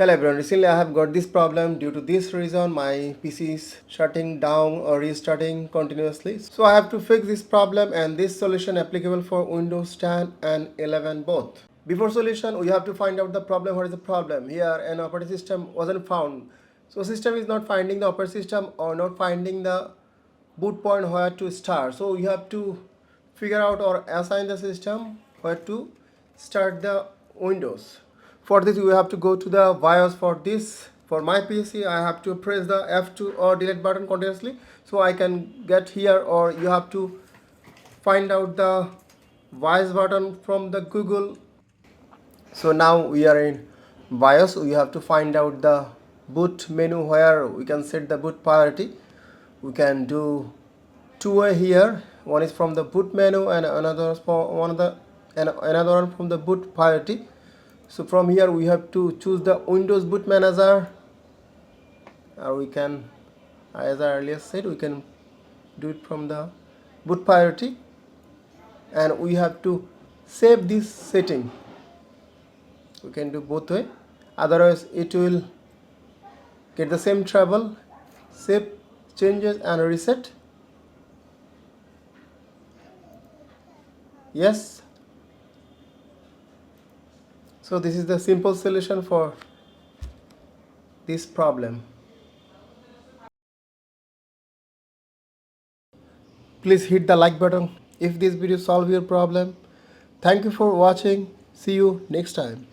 Hello everyone, recently I have got this problem. Due to this reason my PC is shutting down or restarting continuously. So I have to fix this problem, and this solution applicable for Windows 10 and 11 both. Before solution, we have to find out the problem. What is the problem? Here an operating system wasn't found. So system is not finding the operating system or not finding the boot point where to start. So you have to figure out or assign the system where to start the Windows. For this we have to go to the BIOS. For this, for my PC, I have to press the F2 or delete button continuously so I can get here, or you have to find out the BIOS button from the Google. So now we are in BIOS. We have to find out the boot menu where we can set the boot priority. We can do two-way here. One is from the boot menu and another one from the boot priority. So from here we have to choose the Windows Boot Manager, or we can, as I earlier said, we can do it from the boot priority, and we have to save this setting. We can do both way, otherwise it will get the same trouble. Save changes and reset. Yes. So this is the simple solution for this problem. Please hit the like button if this video solve your problem. Thank you for watching. See you next time.